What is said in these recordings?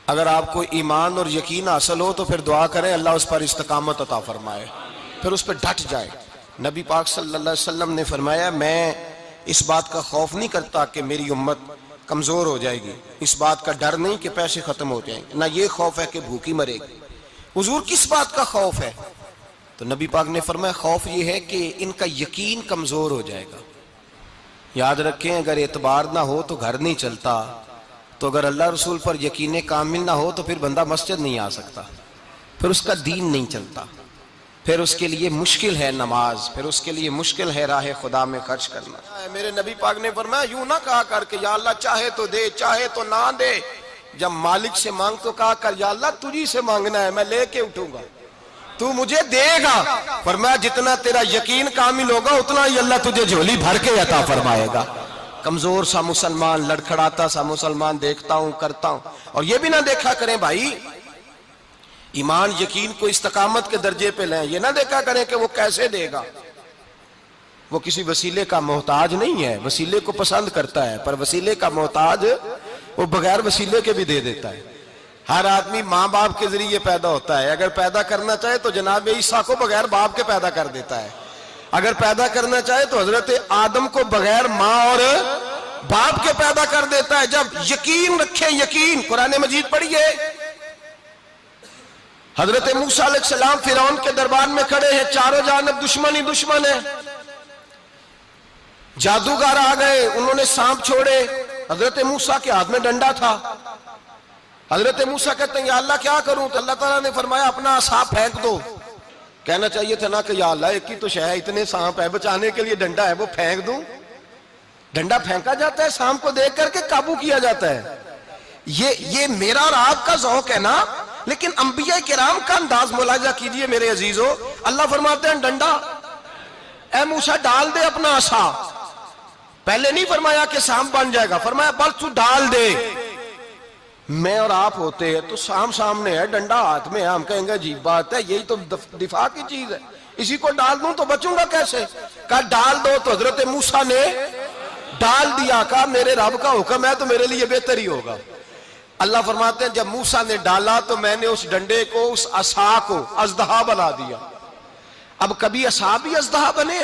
اگر آپ کو ایمان اور یقین حاصل ہو تو پھر دعا کریں اللہ اس پر استقامت عطا فرمائے، پھر اس پہ ڈٹ جائے۔ نبی پاک صلی اللہ علیہ وسلم نے فرمایا میں اس بات کا خوف نہیں کرتا کہ میری امت کمزور ہو جائے گی، اس بات کا ڈر نہیں کہ پیسے ختم ہو جائیں گے، نہ یہ خوف ہے کہ بھوکی مرے گی۔ حضور کس بات کا خوف ہے؟ تو نبی پاک نے فرمایا خوف یہ ہے کہ ان کا یقین کمزور ہو جائے گا۔ یاد رکھیں اگر اعتبار نہ ہو تو گھر نہیں چلتا، تو اگر اللہ رسول پر یقین کامل نہ ہو تو پھر بندہ مسجد نہیں آ سکتا، پھر اس کا دین نہیں چلتا، پھر اس کے لیے مشکل ہے نماز، پھر اس کے لیے مشکل ہے راہ خدا میں خرچ کرنا۔ میرے نبی پاک نے فرمایا یوں نہ کہا کر کہ یا اللہ چاہے تو دے چاہے تو نہ دے، جب مالک سے مانگ تو کہا کر یا اللہ تجھی سے مانگنا ہے، میں لے کے اٹھوں گا، تو مجھے دے گا۔ فرمایا جتنا تیرا یقین کامل ہوگا اتنا ہی اللہ تجھے جھولی بھر کے عطا فرمائے گا۔ کمزور سا مسلمان، لڑکھڑاتا سا مسلمان دیکھتا ہوں کرتا ہوں، اور یہ بھی نہ دیکھا کریں بھائی ایمان یقین کو استقامت کے درجے پہ لیں، یہ نہ دیکھا کریں کہ وہ کیسے دے گا، وہ کسی وسیلے کا محتاج نہیں ہے، وسیلے کو پسند کرتا ہے، پر وسیلے کا محتاج وہ بغیر وسیلے کے بھی دے دیتا ہے۔ ہر آدمی ماں باپ کے ذریعے پیدا ہوتا ہے، اگر پیدا کرنا چاہے تو جناب عیسیٰ کو بغیر باپ کے پیدا کر دیتا ہے، اگر پیدا کرنا چاہے تو حضرت آدم کو بغیر ماں اور باپ کے پیدا کر دیتا ہے۔ جب یقین رکھیں، یقین قرآن مجید پڑھیے، حضرت موسیٰ علیہ السلام فرعون کے دربار میں کھڑے ہیں، چاروں جانب دشمن ہی دشمن ہے، جادوگر آ گئے، انہوں نے سانپ چھوڑے، حضرت موسیٰ کے ہاتھ میں ڈنڈا تھا، حضرت موسیٰ کہتے ہیں یا اللہ کیا کروں؟ تو اللہ تعالیٰ نے فرمایا اپنا عصا پھینک دو۔ کہنا چاہیے تھا نا کہ یا اللہ ایک ہی تو شے ہے، اتنے سانپ ہے، بچانے کے لیے ڈنڈا ہے وہ پھینک دوں؟ ڈنڈا پھینکا جاتا ہے، سانپ کو دیکھ کر کے قابو کیا جاتا ہے۔ یہ میرا اور آپ کا ذوق ہے نا، لیکن انبیاء کرام کا انداز ملاحظہ کیجئے میرے عزیزو۔ اللہ فرماتے ہیں ڈنڈا اے موسیٰ ڈال دے اپنا عصا، پہلے نہیں فرمایا کہ سانپ بن جائے گا، فرمایا بس تو ڈال دے۔ میں اور آپ ہوتے ہیں تو سام سامنے ہے، ڈنڈا ہاتھ میں ہے، ہم کہیں گے عجیب بات ہے، یہی تو دفاع کی چیز ہے، اسی کو ڈال دوں تو بچوں گا کیسے؟ کہا ڈال دو، تو حضرت موسیٰ نے ڈال دیا، کہا میرے رب کا حکم ہے تو میرے لیے بہتر ہی ہوگا۔ اللہ فرماتے ہیں جب موسیٰ نے ڈالا تو میں نے اس ڈنڈے کو، اس عصا کو اژدہا بنا دیا۔ اب کبھی عصا بھی اژدہا بنے،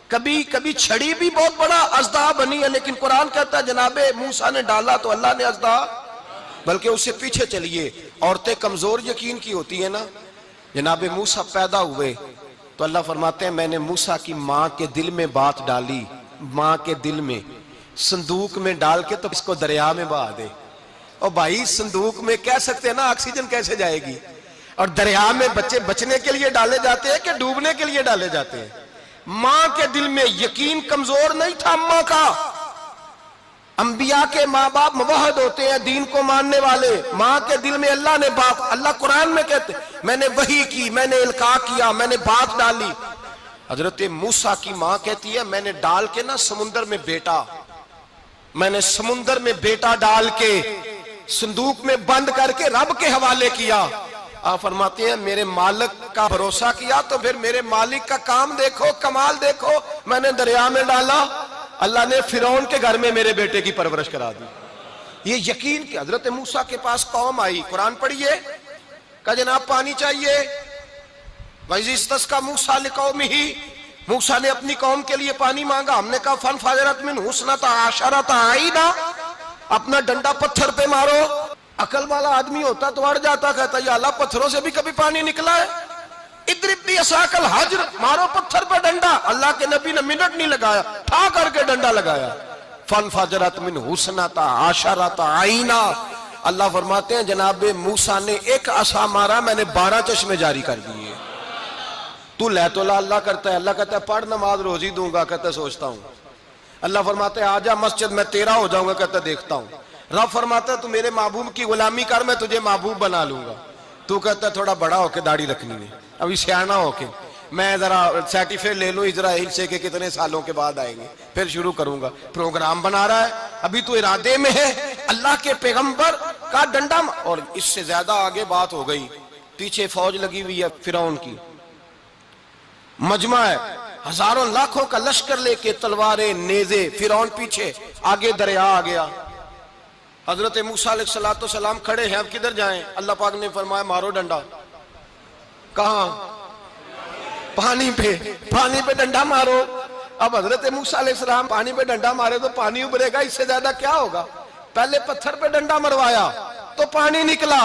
کبھی چھڑی بھی بہت بڑا اژدہا بنی ہے، لیکن قرآن کہتا ہے جناب موسیٰ نے ڈالا تو اللہ نے اژدہا، بلکہ اس سے پیچھے چلیے، عورتیں کمزور یقین کی ہوتی ہیں نا، جناب موسیٰ پیدا ہوئے تو اللہ فرماتے ہیں میں نے موسیٰ کی ماں کے دل میں بات ڈالی، ماں کے دل میں، صندوق میں ڈال کے تو اس کو دریا میں بہا دے۔ اور بھائی صندوق میں کہہ سکتے ہیں نا آکسیجن کیسے جائے گی، اور دریا میں بچے بچنے کے لیے ڈالے جاتے ہیں کہ ڈوبنے کے لیے ڈالے جاتے ہیں؟ ماں کے دل میں یقین کمزور نہیں تھا اماں کا۔ انبیاء کے ماں باپ موحد ہوتے ہیں، دین کو ماننے والے، ماں کے دل میں اللہ نے باپ، اللہ قرآن میں کہتے میں نے وحی کی، میں نے القاء کیا، میں نے بات ڈالی۔ حضرت موسیٰ کی ماں کہتی ہے میں نے ڈال کے نا سمندر میں بیٹا، میں نے سمندر میں بیٹا ڈال کے صندوق میں بند کر کے رب کے حوالے کیا۔ آپ فرماتے ہیں میرے مالک کا بھروسہ کیا تو پھر میرے مالک کا کام دیکھو، کمال دیکھو، میں نے دریا میں ڈالا، اللہ نے فرعون کے گھر میں میرے بیٹے کی پرورش کرا دی۔ یہ یقین کہ حضرت موسیٰ کے پاس قوم آئی، قرآن پڑھیے، کہا جناب پانی چاہیے، وَإِذِ اسْتَسْقَىٰ مُوسَىٰ لِقَوْمِهِ، موسیٰ نے اپنی قوم کے لیے پانی مانگا، ہم نے کہا فَانْفَجَرَتْ مِنْهُ اثْنَتَا عَشَرَةَ عَيْنًا، اپنا ڈنڈا پتھر پہ مارو۔ عقل والا آدمی ہوتا تو اڑ جاتا، کہتا یا اللہ پتھروں سے بھی کبھی پانی نکلا ہے؟ اضرب بعصاک الحجر، مارو پتھر پہ ڈنڈا۔ اللہ کے نبی نے منٹ نہیں لگایا، ٹھا کر کے ڈنڈا لگایا، فانفجرت منہ اثنتا عشرۃ عینا۔ اللہ فرماتے ہیں جناب موسیٰ نے ایک عصا مارا، میں نے 12 چشمے جاری کر دیے۔ تو لے تو لا اللہ کرتا ہے، اللہ کہتا ہے پڑھ نماز روزی دوں گا، کہتا ہے سوچتا ہوں۔ اللہ فرماتا ہے آجا مسجد میں تیرا ہو جاؤں گا، کہتا ہے دیکھتا ہوں۔ رب فرماتا ہے تو میرے محبوب کی غلامی کر، میں تجھے محبوب بنا لوں گا۔ تو کہتا ہے تھوڑا بڑا ہو کے داڑھی رکھنی ہے، ابھی سیانا ہو کے میں ذرا سرٹیفکیٹ لے لوں اسرائیل سے کہ کتنے سالوں کے بعد آئیں گے، پھر شروع کروں گا۔ پروگرام بنا رہا ہے، ابھی تو ارادے میں ہے۔ اللہ کے پیغمبر کا ڈنڈا، اور اس سے زیادہ آگے بات ہو گئی، پیچھے فوج لگی ہوئی ہے فرعون کی، مجمع ہے، ہزاروں لاکھوں کا لشکر لے کے، تلواریں نیزے، فرعون پیچھے، آگے دریا آ گیا۔ حضرت موسیٰ علیہ السلام کھڑے ہیں، اب کدھر جائیں؟ اللہ پاک نے فرمایا مارو ڈنڈا۔ کہاں؟ پانی پہ ڈنڈا مارو۔ اب حضرت موسیٰ علیہ السلام پانی پہ ڈنڈا مارے تو پانی ابھرے گا، اس سے زیادہ کیا ہوگا؟ پہلے پتھر پہ ڈنڈا مروایا تو پانی نکلا،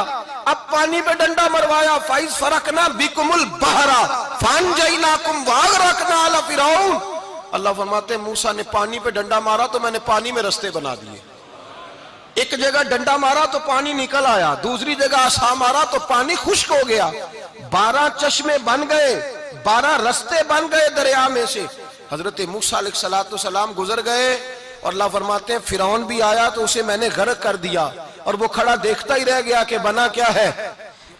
اب پانی پہ ڈنڈا مروایا، فَإِذْ فَرَقْنَا بِكُمُ الْبَحْرَ فَأَنْجَيْنَاكُمْ وَأَغْرَقْنَا آلَ فِرْعَوْنَ۔ اللہ فرماتے ہیں موسیٰ نے پانی پہ ڈنڈا مارا تو میں نے پانی میں رستے بنا دیے۔ ایک جگہ ڈنڈا مارا تو پانی نکل آیا، دوسری جگہ عصا مارا تو پانی خشک ہو گیا، 12 چشمے بن گئے، 12 رستے بن گئے دریا میں سے۔ حضرت موسیٰ علیہ السلام گزر گئے اور اللہ فرماتے ہیں فرعون بھی آیا تو اسے میں نے غرق کر دیا، اور وہ کھڑا دیکھتا ہی رہ گیا کہ بنا کیا ہے۔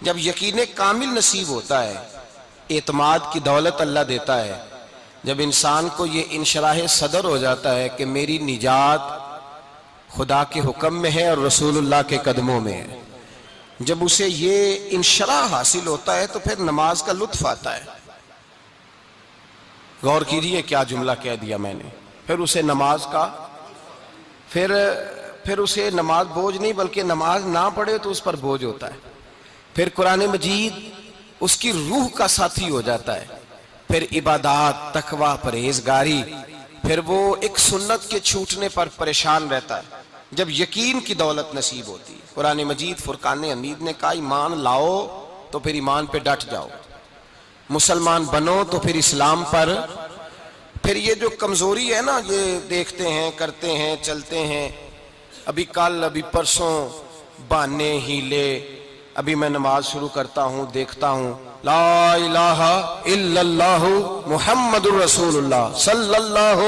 جب یقین کامل نصیب ہوتا ہے، اعتماد کی دولت اللہ دیتا ہے، جب انسان کو یہ انشراح صدر ہو جاتا ہے کہ میری نجات خدا کے حکم میں ہے اور رسول اللہ کے قدموں میں ہے، جب اسے یہ انشراح حاصل ہوتا ہے تو پھر نماز کا لطف آتا ہے۔ غور کیجئے کیا جملہ کہہ دیا میں نے۔ پھر اسے نماز کا پھر اسے نماز بوجھ نہیں، بلکہ نماز نہ پڑھے تو اس پر بوجھ ہوتا ہے۔ پھر قرآن مجید اس کی روح کا ساتھی ہو جاتا ہے، پھر عبادات، تقوی، پرہیزگاری، پھر وہ ایک سنت کے چھوٹنے پر پریشان رہتا ہے جب یقین کی دولت نصیب ہوتی ہے۔ قرآن مجید فرقان حمید نے کہا ایمان لاؤ تو پھر ایمان پہ ڈٹ جاؤ، مسلمان بنو تو پھر اسلام پر۔ پھر یہ جو کمزوری ہے نا، یہ دیکھتے ہیں، کرتے ہیں، چلتے ہیں، ابھی کل ابھی پرسوں بہانے ہیلے، ابھی میں نماز شروع کرتا ہوں دیکھتا ہوں لا الہ الا اللہ محمد الرسول اللہ صلی اللہ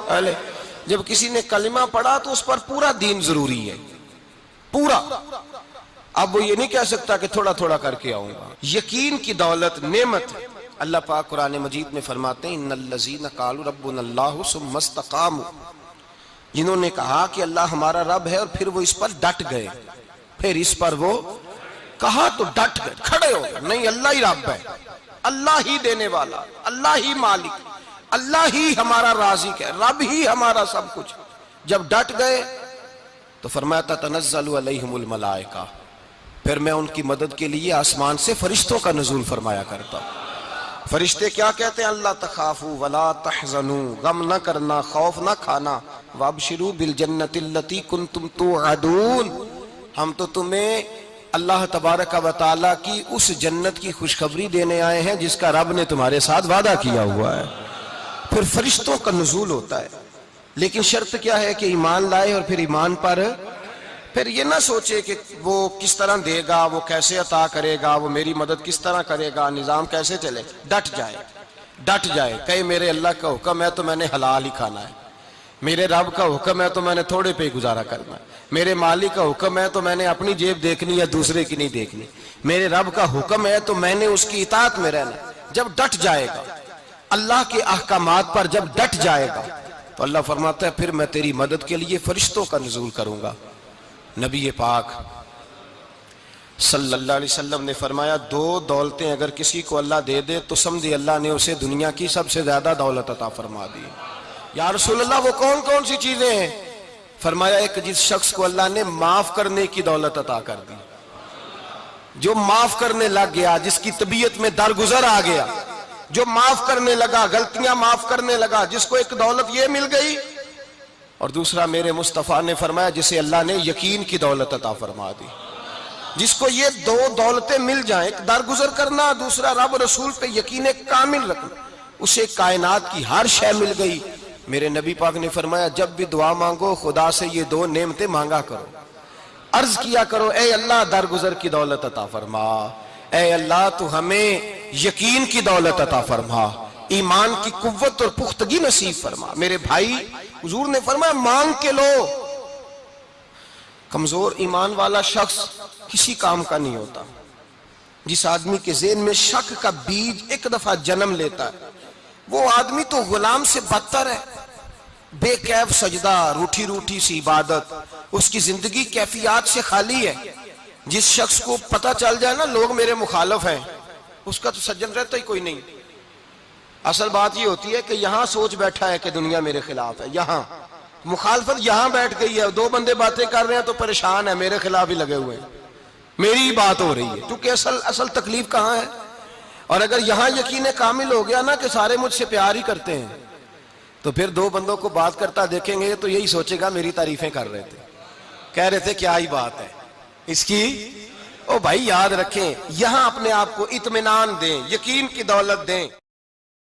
علیہ۔ جب کسی نے کلمہ پڑھا تو اس پر پورا دین ضروری ہے، پورا۔ اب وہ یہ نہیں کہہ سکتا کہ تھوڑا تھوڑا کر کے آؤں گا۔ یقین کی دولت نعمت ہے۔ اللہ پاک قرآن مجید میں فرماتے ہیں ان الذین قالوا ربنا اللہ ثم استقاموا، جنہوں نے کہا کہ اللہ ہمارا رب ہے اور پھر وہ اس پر ڈٹ گئے، پھر اس پر وہ کہا تو ڈٹ گئے، کھڑے ہو گئے، نہیں اللہ ہی رب ہے، اللہ ہی دینے والا، اللہ ہی مالک، اللہ ہی ہمارا رازق ہے، رب ہی ہمارا سب کچھ۔ جب ڈٹ گئے تو فرمایا تتنزل علیہم الملائکہ، پھر میں ان کی مدد کے لیے آسمان سے فرشتوں کا نزول فرمایا کرتا ہوں۔ فرشتے کیا کہتے ہیں؟ اللہ تخافوا ولا تحزنوا، غم نہ کرنا، خوف نہ کھانا، وابشروا بالجنۃ التی کنتم توعدون، ہم تو تمہیں اللہ تبارک و تعالیٰ کی اس جنت کی خوشخبری دینے آئے ہیں جس کا رب نے تمہارے ساتھ وعدہ کیا ہوا ہے۔ پھر فرشتوں کا نزول ہوتا ہے، لیکن شرط کیا ہے کہ ایمان لائے، اور پھر ایمان پر پھر یہ نہ سوچے کہ وہ کس طرح دے گا، وہ کیسے عطا کرے گا، وہ میری مدد کس طرح کرے گا، نظام کیسے چلے، ڈٹ جائے کہے میرے اللہ کا حکم ہے تو میں نے حلال ہی کھانا ہے، میرے رب کا حکم ہے تو میں نے تھوڑے پہ گزارا کرنا ہے، میرے مالک کا حکم ہے تو میں نے اپنی جیب دیکھنی یا دوسرے کی نہیں دیکھنی، میرے رب کا حکم ہے تو میں نے اس کی اطاعت میں رہنا۔ جب ڈٹ جائے گا اللہ کے احکامات پر، جب ڈٹ جائے گا تو اللہ فرماتا ہے پھر میں تیری مدد کے لیے فرشتوں کا نزول کروں گا۔ نبی پاک صلی اللہ علیہ وسلم نے فرمایا 2 دولتیں اگر کسی کو اللہ دے دے تو سمجھے اللہ نے اسے دنیا کی سب سے زیادہ دولت عطا فرما دی۔ یا رسول اللہ وہ کون کون سی چیزیں ہیں؟ فرمایا ایک جس شخص کو اللہ نے معاف کرنے کی دولت عطا کر دی، جو معاف کرنے لگ گیا، جس کی طبیعت میں درگزر آ گیا، جو معاف کرنے لگا، غلطیاں معاف کرنے لگا، جس کو ایک دولت یہ مل گئی۔ اور دوسرا میرے مصطفیٰ نے فرمایا جسے اللہ نے یقین کی دولت عطا فرما دی، جس کو یہ 2 دولتیں مل جائیں، ایک درگزر کرنا، دوسرا رب رسول پہ یقین کامل رکھنا، اسے کائنات کی ہر شے مل گئی۔ میرے نبی پاک نے فرمایا جب بھی دعا مانگو خدا سے یہ 2 نعمتیں مانگا کرو، عرض کیا کرو اے اللہ درگزر کی دولت عطا فرما، اے اللہ تو ہمیں یقین کی دولت عطا فرما، ایمان کی قوت اور پختگی نصیب فرما۔ میرے بھائی حضور نے فرمایا مانگ کے لو۔ کمزور ایمان والا شخص کسی کام کا نہیں ہوتا۔ جس آدمی کے ذہن میں شک کا بیج ایک دفعہ جنم لیتا ہے وہ آدمی تو غلام سے بدتر ہے، بے کیف سجدہ، روٹھی روٹھی سی عبادت، اس کی زندگی کیفیات سے خالی ہے۔ جس شخص کو پتہ چل جائے نا لوگ میرے مخالف ہیں، اس کا تو سجن رہتا ہی کوئی نہیں۔ اصل بات یہ ہوتی ہے کہ یہاں سوچ بیٹھا ہے کہ دنیا میرے خلاف ہے، یہاں مخالفت یہاں بیٹھ گئی ہے، دو بندے باتیں کر رہے ہیں تو پریشان ہے، میرے خلاف ہی لگے ہوئے ہیں، میری ہی بات ہو رہی ہے، کیونکہ اصل تکلیف کہاں ہے؟ اور اگر یہاں یقین کامل ہو گیا نا کہ سارے مجھ سے پیار ہی کرتے ہیں، تو پھر دو بندوں کو بات کرتا دیکھیں گے تو یہی سوچے گا میری تعریفیں کر رہے تھے، کہہ رہے تھے کیا ہی بات ہے اس کی۔ او بھائی یاد رکھیں، یہاں اپنے آپ کو اطمینان دیں، یقین کی دولت دیں۔